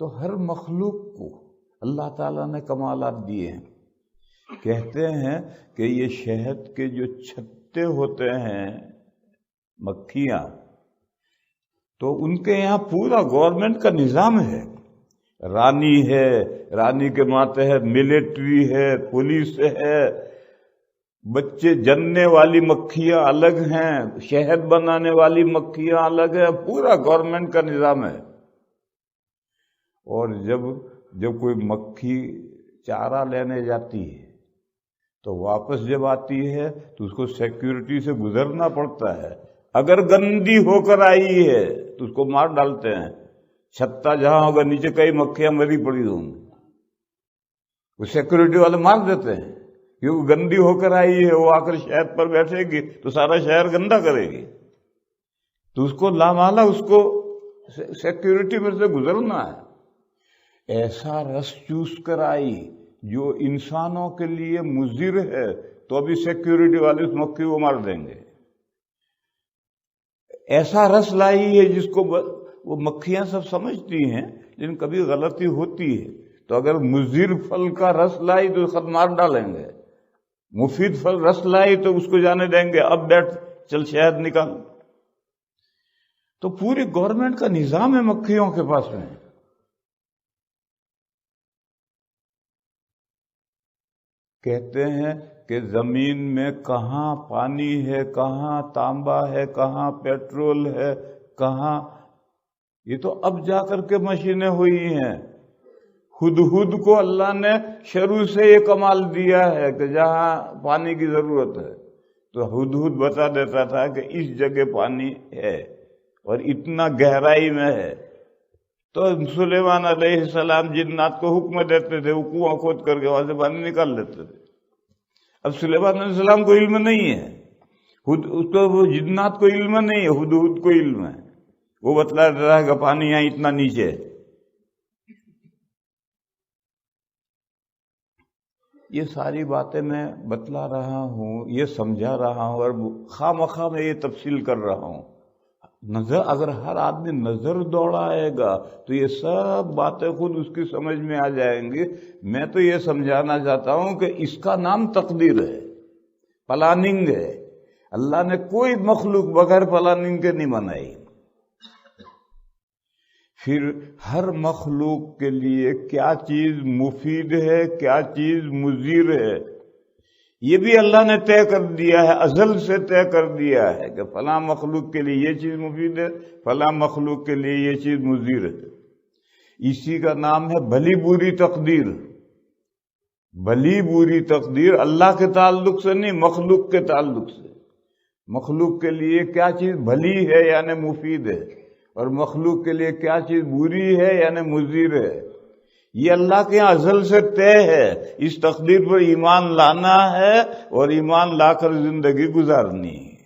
تو ہر مخلوق کو اللہ تعالیٰ نے کمالات دیے ہیں۔ کہتے ہیں کہ یہ شہد کے جو چھتے ہوتے ہیں مکھیاں، تو ان کے یہاں پورا گورنمنٹ کا نظام ہے، رانی ہے، رانی کے ماتحت ملٹری ہے، پولیس ہے، بچے جننے والی مکھیاں الگ ہیں، شہد بنانے والی مکھیاں الگ ہیں، پورا گورنمنٹ کا نظام ہے۔ اور جب کوئی مکھی چارہ لینے جاتی ہے تو واپس جب آتی ہے تو اس کو سیکیورٹی سے گزرنا پڑتا ہے۔ اگر گندی ہو کر آئی ہے تو اس کو مار ڈالتے ہیں، چھتا جہاں ہوگا نیچے کئی مکھیاں مری پڑی ہوں گی، وہ سیکیورٹی والے مار دیتے ہیں، کیونکہ گندی ہو کر آئی ہے، وہ آ کر شہد پر بیٹھے گی تو سارا شہر گندا کرے گی، تو اس کو لامحالہ اس کو سیکیورٹی میں سے گزرنا ہے۔ ایسا رس چوس کر آئی جو انسانوں کے لیے مضر ہے تو ابھی سیکیورٹی والے اس مکھی کو مار دیں گے۔ ایسا رس لائی ہے جس کو وہ مکھیاں سب سمجھتی ہیں، لیکن کبھی غلطی ہوتی ہے، تو اگر مضر پھل کا رس لائی تو خود مار ڈالیں گے، مفید پھل رس لائی تو اس کو جانے دیں گے، اب بیٹھ چل شہد نکال۔ تو پوری گورنمنٹ کا نظام ہے مکھیوں کے پاس میں۔ کہتے ہیں کہ زمین میں کہاں پانی ہے، کہاں تانبا ہے، کہاں پیٹرول ہے، کہاں، یہ تو اب جا کر کے مشینیں ہوئی ہیں۔ ہدہد کو اللہ نے شروع سے یہ کمال دیا ہے کہ جہاں پانی کی ضرورت ہے تو ہدہد بتا دیتا تھا کہ اس جگہ پانی ہے اور اتنا گہرائی میں ہے، تو سلیمان علیہ السلام جنات کو حکم دیتے تھے، وہ کنواں کھود کر کے وہاں سے پانی نکال لیتے تھے۔ اب سلیمان علیہ السلام کو علم نہیں ہے، اس کو جنات کو علم نہیں ہے، ہدہد کو علم ہے، وہ بتلا دیتا ہے کہ پانی یہاں اتنا نیچے ہے۔ یہ ساری باتیں میں بتلا رہا ہوں، یہ سمجھا رہا ہوں، اور خواہ مخواہ میں یہ تفصیل کر رہا ہوں۔ نظر اگر ہر آدمی نظر دوڑائے گا تو یہ سب باتیں خود اس کی سمجھ میں آ جائیں گی۔ میں تو یہ سمجھانا چاہتا ہوں کہ اس کا نام تقدیر ہے، پلاننگ ہے۔ اللہ نے کوئی مخلوق بغیر پلاننگ کے نہیں بنائی۔ پھر ہر مخلوق کے لیے کیا چیز مفید ہے، کیا چیز مضر ہے، یہ بھی اللہ نے طے کر دیا ہے، ازل سے طے کر دیا ہے کہ فلاں مخلوق کے لیے یہ چیز مفید ہے، فلاں مخلوق کے لیے یہ چیز مضر ہے۔ اسی کا نام ہے بھلی بری تقدیر۔ بھلی بری تقدیر اللہ کے تعلق سے نہیں، مخلوق کے تعلق سے۔ مخلوق کے لیے کیا چیز بھلی ہے یعنی مفید ہے، اور مخلوق کے لیے کیا چیز بری ہے یعنی مضر ہے، یہ اللہ کے یہاں ازل سے طے ہے۔ اس تقدیر پر ایمان لانا ہے اور ایمان لا کر زندگی گزارنی ہے۔